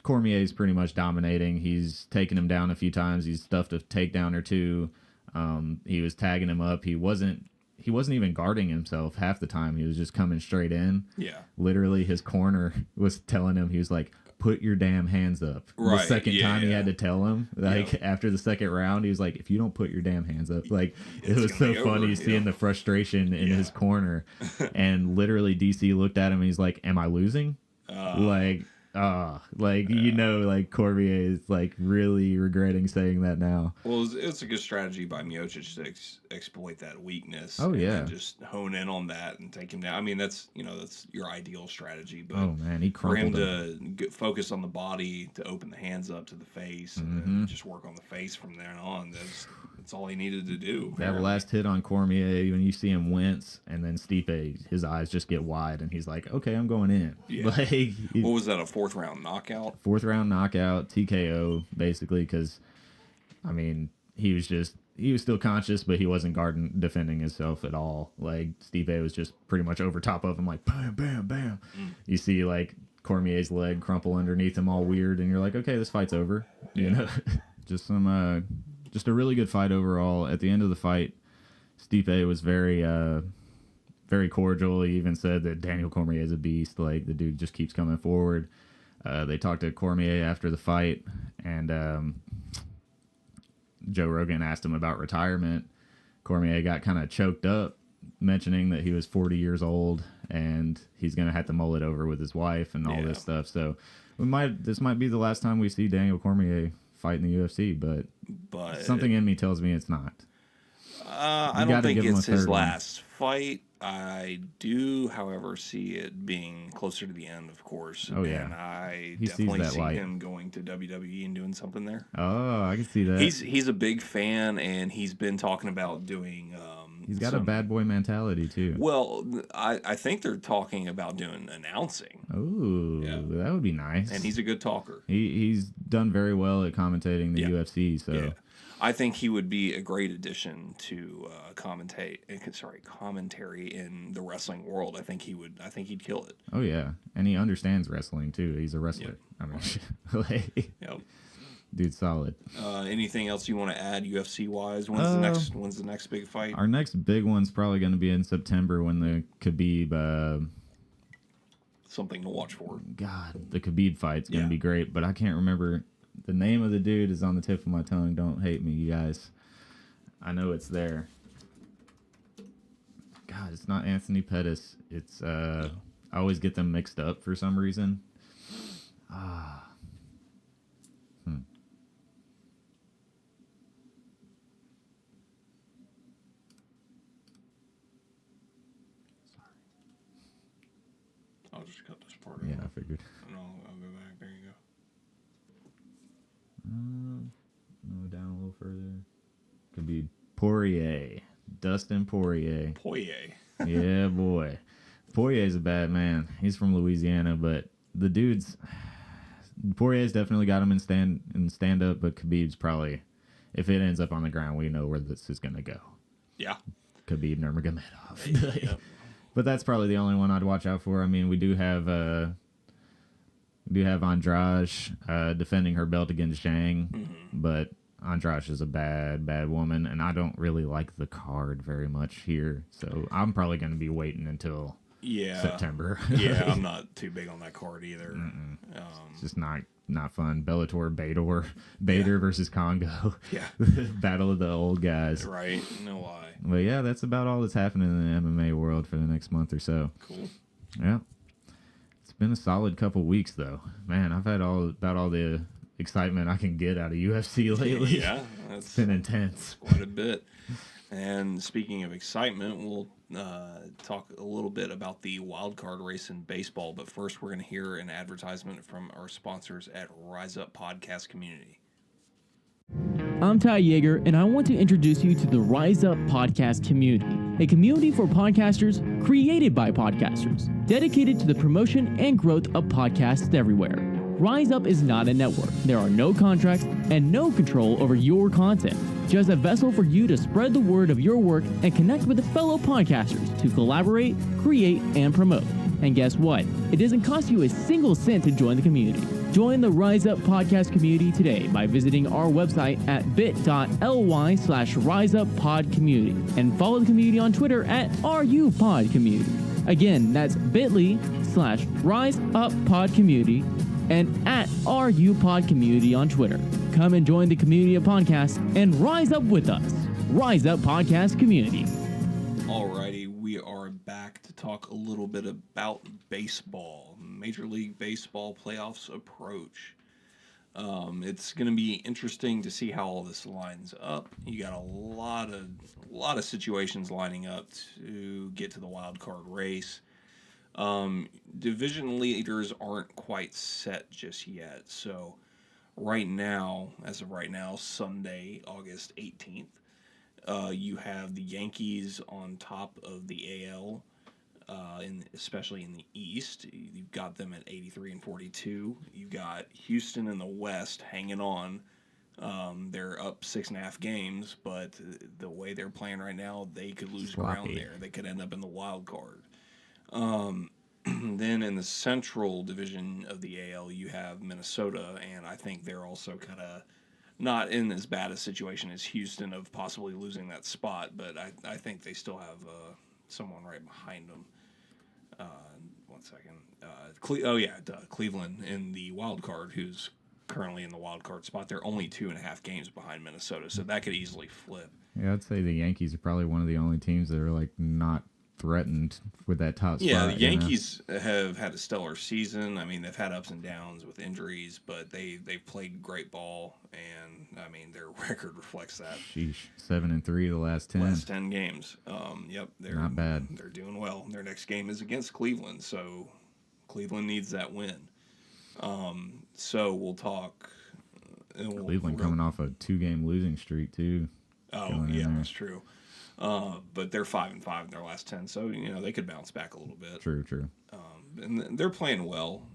Cormier's pretty much dominating. He's taken him down a few times. He's stuffed a takedown or two. He was tagging him up. He wasn't even guarding himself half the time. He was just coming straight in. Yeah. Literally, his corner was telling him, he was like, put your damn hands up. Right. The second time he had to tell him, like, after the second round, he was like, if you don't put your damn hands up. Like, it was so funny seeing the frustration in his corner. And literally, DC looked at him and he's like, am I losing? Like Cormier is like really regretting saying that now. Well, it's a good strategy by Miocic to exploit that weakness. Oh, yeah. And just hone in on that and take him down. I mean, that's your ideal strategy. But oh man, he for him crumpled to focus on the body, to open the hands up to the face, and then just work on the face from there on. That's all he needed to do. That last hit on Cormier, when you see him wince, and then Stipe, his eyes just get wide, and he's like, "Okay, I'm going in." Yeah. Like, what was that? A 4th round knockout? 4th round knockout, TKO, basically. Because, I mean, he was still conscious, but he wasn't defending himself at all. Like, Stipe was just pretty much over top of him, like bam, bam, bam. You see like Cormier's leg crumple underneath him, all weird, and you're like, okay, this fight's over. You know, just a really good fight overall. At the end of the fight, Stipe was very cordial. He even said that Daniel Cormier is a beast. Like, the dude just keeps coming forward. They talked to Cormier after the fight, and Joe Rogan asked him about retirement. Cormier got kind of choked up, mentioning that he was 40 years old and he's going to have to mull it over with his wife and all this stuff. So this might be the last time we see Daniel Cormier fight in the UFC, but something in me tells me it's not. I don't think it's his last fight. I do, however, see it being closer to the end, of course. Oh, yeah. And I He definitely sees that see light. him going to WWE and doing something there. Oh, I can see that. He's a big fan, and he's been talking about doing... He's got a bad boy mentality, too. Well, I think they're talking about doing announcing. Oh, that would be nice. And he's a good talker. He's done very well at commentating the UFC, so... Yeah. I think he would be a great addition to commentary in the wrestling world. I think he'd kill it. Oh yeah, and he understands wrestling too. He's a wrestler. Yep. I mean, Yep. Dude's solid. Anything else you want to add UFC wise? When's the next big fight? Our next big one's probably going to be in September when the Khabib. Something to watch for. God, the Khabib fight's going to be great, but I can't remember. The name of the dude is on the tip of my tongue. Don't hate me, you guys. I know it's there. God, it's not Anthony Pettis. It's I always get them mixed up for some reason. I'll just cut this part. Yeah, I figured. And I'll go back. There you go. No, down a little further. Could be Poirier. Dustin Poirier. Yeah, boy. Poirier's a bad man. He's from Louisiana, but the Poirier's definitely got him in stand up, but Khabib's probably, if it ends up on the ground, we know where this is gonna go. Yeah. Khabib Nurmagomedov. Yep. But that's probably the only one I'd watch out for. I mean, we do have Andrade defending her belt against Zhang, but Andrade is a bad woman, and I don't really like the card very much here, so I'm probably going to be waiting until September. Yeah, I'm not too big on that card either. It's just not fun. Bellator Bader versus Congo. Yeah. Battle of the old guys. Right. No lie. But yeah, that's about all that's happening in the MMA world for the next month or so. Cool. Yeah. It's been a solid couple weeks, though. Man, I've had about all the excitement I can get out of UFC lately. Yeah. It's been intense. Quite a bit. And speaking of excitement, we'll talk a little bit about the wild card race in baseball. But first, we're going to hear an advertisement from our sponsors at Rise Up Podcast Community. I'm Ty Yeager, and I want to introduce you to the Rise Up Podcast Community, a community for podcasters created by podcasters, dedicated to the promotion and growth of podcasts everywhere. Rise Up is not a network. There are no contracts and no control over your content. Just a vessel for you to spread the word of your work and connect with fellow podcasters to collaborate, create, and promote. And guess what? It doesn't cost you a single cent to join the community. Join the Rise Up podcast community today by visiting our website at bit.ly/riseuppodcommunity and follow the community on Twitter at RUPodCommunity. Again, that's bit.ly/riseuppodcommunity and at RUPodCommunity on Twitter. Come and join the community of podcasts and rise up with us. Rise Up Podcast Community. Alrighty, we are back to talk a little bit about baseball. Major League Baseball playoffs approach. It's going to be interesting to see how all this lines up. You got a lot of situations lining up to get to the wild card race. Division leaders aren't quite set just yet. So as of right now, Sunday, August 18th, you have the Yankees on top of the AL, especially in the East. You've got them at 83 and 42. You've got Houston in the West hanging on. They're up 6.5 games, but the way they're playing right now, they could lose ground there. They could end up in the wild card. Then in the Central Division of the AL, you have Minnesota, and I think they're also kind of not in as bad a situation as Houston of possibly losing that spot, but I think they still have someone right behind them. 1 second. Cleveland in the wild card, who's currently in the wild card spot. They're only 2.5 games behind Minnesota, so that could easily flip. Yeah, I'd say the Yankees are probably one of the only teams that are like not threatened with that top spot. Yeah, the Yankees have had a stellar season. I mean, they've had ups and downs with injuries, but they've played great ball, and I mean their record reflects that. Sheesh, 7-3 the last 10. Last 10 games. They're not bad. They're doing well. Their next game is against Cleveland, so Cleveland needs that win. So we'll talk. Cleveland coming off a 2-game losing streak too. Oh yeah, that's true. But they're 5-5 in their last 10, so they could bounce back a little bit. True. And they're playing well.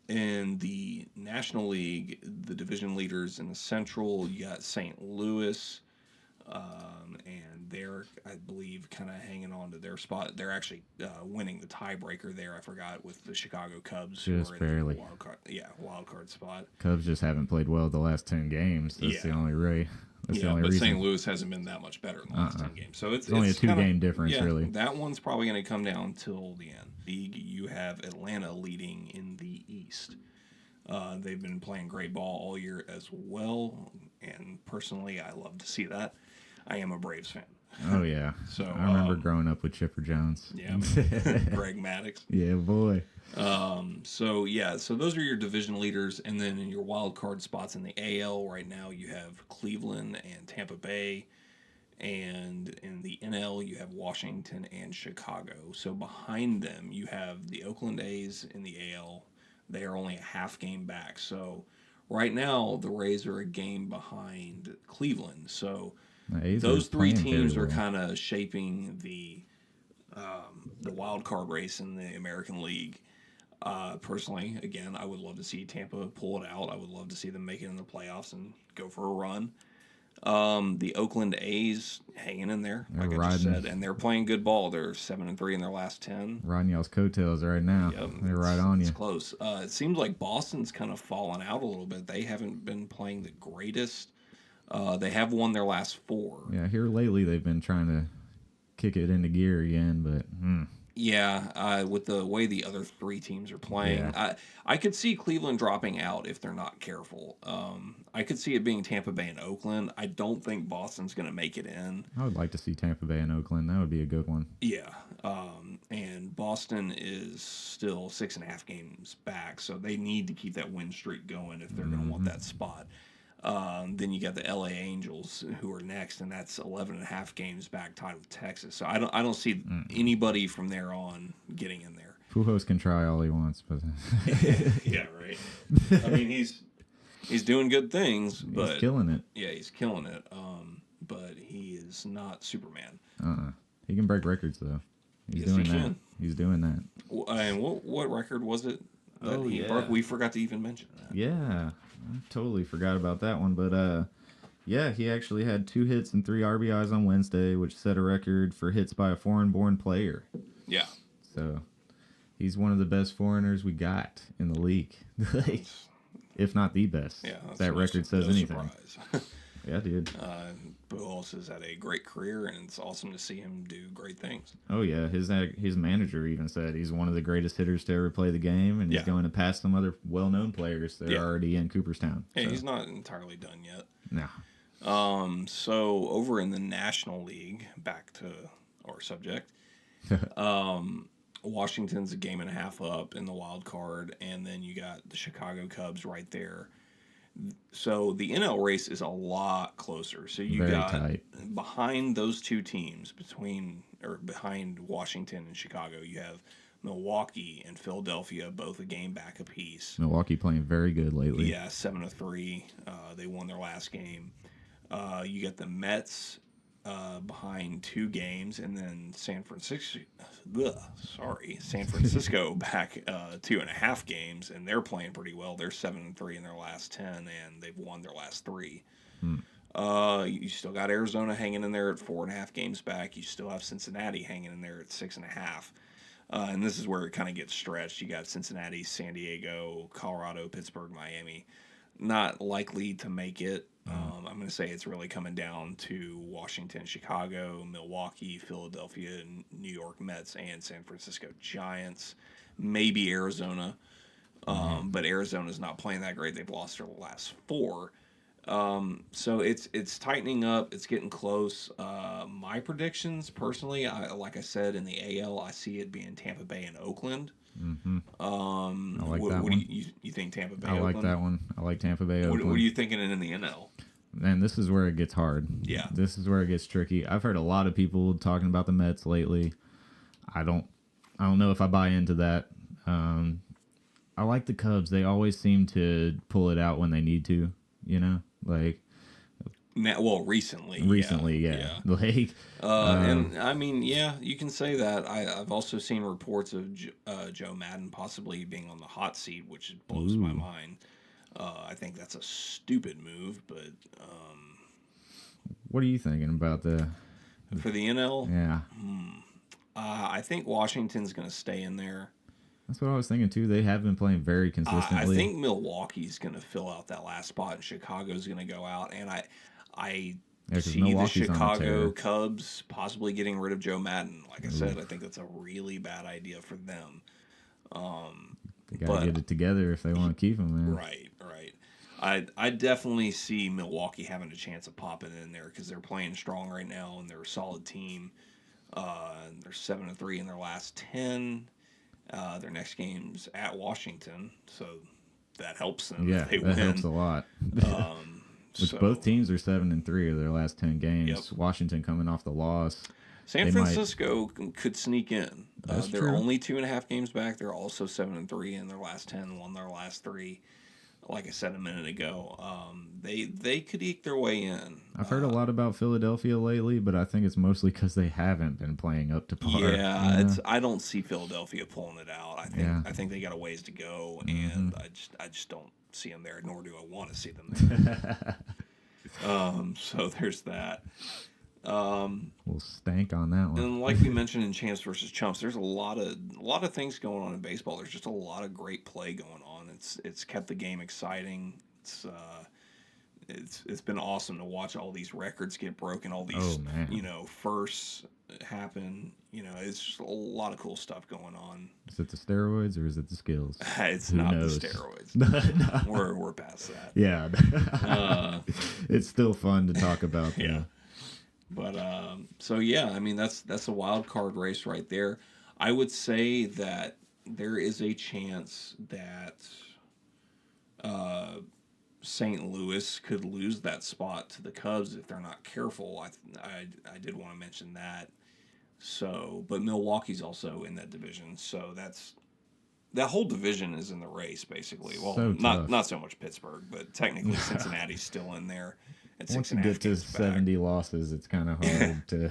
In the National League, the division leaders in the Central, you got St. Louis, and they're, I believe, kind of hanging on to their spot. They're actually winning the tiebreaker there. I forgot, with the Chicago Cubs, just who are barely. in the wild card spot. Cubs just haven't played well the last 10 games. That's the only ray. That's the only reason. St. Louis hasn't been that much better in the last 10 games. So it's only a 2-game difference, really. That one's probably going to come down till the end. You have Atlanta leading in the East. They've been playing great ball all year as well, and personally, I love to see that. I am a Braves fan. Oh, yeah. So I remember growing up with Chipper Jones. Yeah, Greg Maddux. Yeah, boy. So those are your division leaders, and then in your wild card spots in the AL right now, you have Cleveland and Tampa Bay, and in the NL you have Washington and Chicago. So behind them you have the Oakland A's in the AL. They are only a half game back. So right now the Rays are a game behind Cleveland. So those three teams are kind of shaping the wild card race in the American League. Personally, again, I would love to see Tampa pull it out. I would love to see them make it in the playoffs and go for a run. The Oakland A's hanging in there, like I just said, and they're playing good ball. They're 7-3 in their last 10. Riding y'all's coattails right now. Yep, they're right on you. It's close. It seems like Boston's kind of fallen out a little bit. They haven't been playing the greatest. They have won their last 4. Yeah, here lately they've been trying to kick it into gear again, but Yeah, with the way the other 3 teams are playing, I could see Cleveland dropping out if they're not careful. I could see it being Tampa Bay and Oakland. I don't think Boston's going to make it in. I would like to see Tampa Bay and Oakland. That would be a good one. Yeah, and Boston is still 6.5 games back, so they need to keep that win streak going if they're going to want that spot. Then you got the LA Angels, who are next, and that's 11.5 games back, tied with Texas. So I don't see anybody from there on getting in there. Pujols can try all he wants, but yeah, right. I mean, he's doing good things, but he's killing it. Yeah, he's killing it. But he is not Superman. He can break records though. He's doing that. He's doing that. And what record was it? that he broke. We forgot to even mention that. Yeah, I totally forgot about that one. But yeah, he actually had 2 hits and 3 RBIs on Wednesday, which set a record for hits by a foreign-born player. Yeah. So he's one of the best foreigners we got in the league, if not the best. Yeah, that record says anything. Surprise. Yeah, dude. Bill also has had a great career, and it's awesome to see him do great things. Oh yeah, his manager even said he's one of the greatest hitters to ever play the game, and he's going to pass some other well-known players that are already in Cooperstown. Hey, so. he's not entirely done yet. No. So over in the National League, back to our subject, Washington's a game and a half up in the wild card, and then you got the Chicago Cubs right there. So the NL race is a lot closer. So you got tight. Behind those two teams, behind Washington and Chicago, you have Milwaukee and Philadelphia, both a game back apiece. Milwaukee playing very good lately. Yeah, 7-3. They won their last game. You got the Mets behind 2 games, and then San Francisco back 2.5 games, and they're playing pretty well. They're 7-3 in their last 10, and they've won their last 3. You still got Arizona hanging in there at 4.5 games back. You still have Cincinnati hanging in there at 6.5. And this is where it kind of gets stretched. You got Cincinnati, San Diego, Colorado, Pittsburgh, Miami. Not likely to make it. I'm going to say it's really coming down to Washington, Chicago, Milwaukee, Philadelphia, New York Mets, and San Francisco Giants. Maybe Arizona. But Arizona's not playing that great. They've lost their last 4. So it's tightening up. It's getting close. My predictions, personally, like I said, in the AL, I see it being Tampa Bay and Oakland. Mm-hmm. I like that what one. Do you think Tampa Bay? I like Oakland? that one. I like Tampa Bay. Oakland. What are you thinking in the NL? Man, this is where it gets hard. Yeah, this is where it gets tricky. I've heard a lot of people talking about the Mets lately. I don't know if I buy into that. I like the Cubs. They always seem to pull it out when they need to. You know, like. Recently, yeah. Like, and I mean, yeah, you can say that. I've also seen reports of Joe Madden possibly being on the hot seat, which blows my mind. I think that's a stupid move, but what are you thinking about for the NL? Yeah, I think Washington's going to stay in there. That's what I was thinking too. They have been playing very consistently. I think Milwaukee's going to fill out that last spot, and Chicago's going to go out, and I see Milwaukee's the Chicago Cubs possibly getting rid of Joe Madden. Like I said, I think that's a really bad idea for them. They got to get it together if they want to keep him, man. Right. I definitely see Milwaukee having a chance of popping in there because they're playing strong right now, and they're a solid team. They're 7-3 in their last 10. Their next game's at Washington, so that helps them. Yeah, if they that win. helps a lot. Both teams are 7-3 of their last 10 games. Yep. Washington coming off the loss. San Francisco could sneak in. That's they're true. only 2.5 games back. They're also 7-3 in their last 10. Won their last 3. Like I said a minute ago, they could eke their way in. I've heard a lot about Philadelphia lately, but I think it's mostly because they haven't been playing up to par. Yeah, I don't see Philadelphia pulling it out. I think they got a ways to go, and I just don't see them there. Nor do I want to see them there. So there's that. We'll stank on that one. And like we mentioned in Chumps versus Chumps, there's a lot of things going on in baseball. There's just a lot of great play going on. It's kept the game exciting. It's been awesome to watch all these records get broken, all these firsts happen. It's just a lot of cool stuff going on. Is it the steroids or is it the skills? It's Who not knows? the steroids. No. We're past that. Yeah. It's still fun to talk about. Yeah. But so yeah, I mean that's a wild card race right there. I would say that there is a chance that St. Louis could lose that spot to the Cubs if they're not careful. I did want to mention that. So, but Milwaukee's also in that division, so that whole division is in the race basically. Well, so not so much Pittsburgh, but technically Cincinnati's still in there. Once you get to 70 losses, it's kind of hard to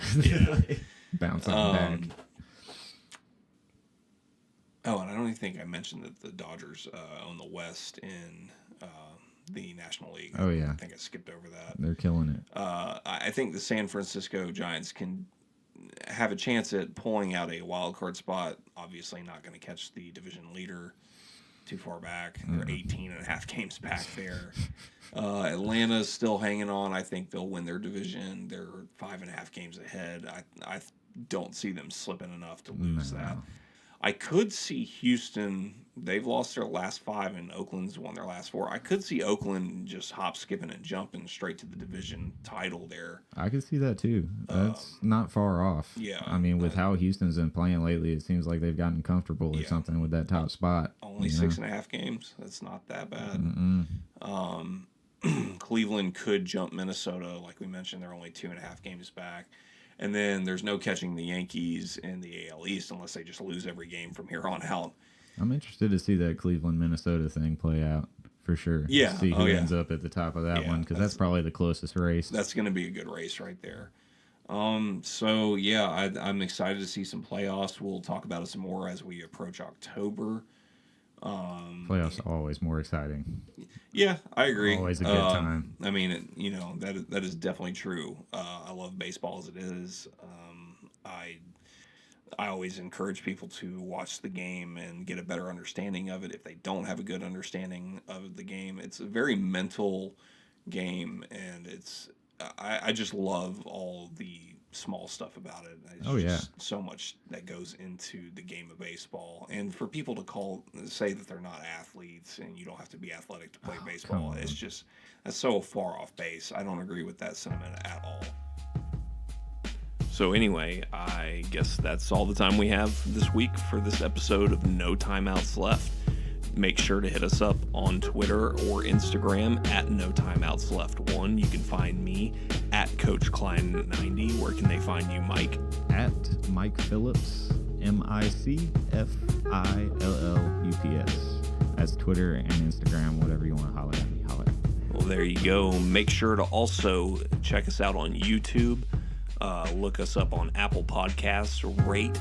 bounce on back. Oh, and I don't even think I mentioned that the Dodgers own the West in the National League. Oh, yeah. I think I skipped over that. They're killing it. I think the San Francisco Giants can have a chance at pulling out a wild card spot. Obviously not going to catch the division leader too far back. They're 18 and a half games back there. Atlanta's still hanging on. I think they'll win their division. They're 5.5 games ahead. I don't see them slipping enough to lose that. I could see Houston. They've lost their last 5, and Oakland's won their last 4. I could see Oakland just hop, skipping, and jumping straight to the division title there. I could see that too. That's not far off. Yeah. I mean, with how Houston's been playing lately, it seems like they've gotten comfortable or something with that top spot. Only 6.5 games. That's not that bad. Cleveland could jump Minnesota. Like we mentioned, they're only 2.5 games back. And then there's no catching the Yankees in the AL East unless they just lose every game from here on out. I'm interested to see that Cleveland-Minnesota thing play out for sure. Yeah. See who ends up at the top of that one, because that's probably the closest race. That's going to be a good race right there. So, yeah, I'm excited to see some playoffs. We'll talk about it some more as we approach October. Playoffs are always more exciting. Yeah, I agree. Always a good time. I mean, that is definitely true. I love baseball as it is. I always encourage people to watch the game and get a better understanding of it if they don't have a good understanding of the game. It's a very mental game, and I just love all the small stuff about it. It's just so much that goes into the game of baseball. And for people to say that they're not athletes and you don't have to be athletic to play baseball, that's so far off base. I don't agree with that sentiment at all. So anyway, I guess that's all the time we have this week for this episode of No Timeouts Left. Make sure to hit us up on Twitter or Instagram at No Timeouts Left 1. You can find me at Coach Klein 90. Where can they find you, Mike? At Mike Phillips, MICFILLUPS. That's Twitter and Instagram, whatever you want to holler at me, holler at me. Well, there you go. Make sure to also check us out on YouTube. Look us up on Apple Podcasts, rate,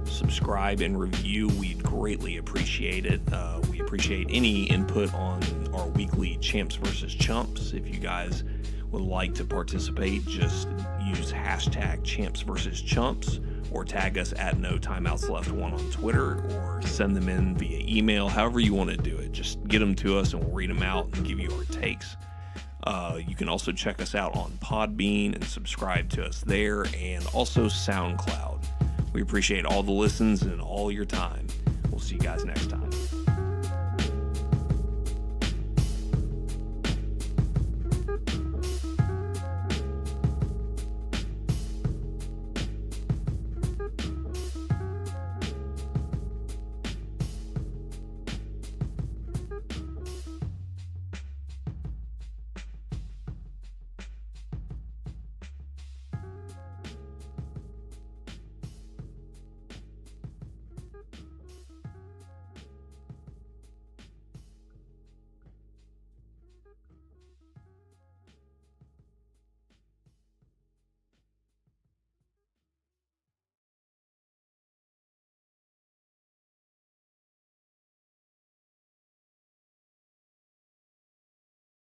subscribe, and review. We'd greatly appreciate it. We appreciate any input on our weekly Champs versus Chumps. If you guys would like to participate, just use hashtag Champs versus Chumps or tag us at No Timeouts Left 1 on Twitter, or send them in via email. However you want to do it, just get them to us and we'll read them out and give you our takes. You can also check us out on Podbean and subscribe to us there, and also SoundCloud. We appreciate all the listens and all your time. We'll see you guys next time.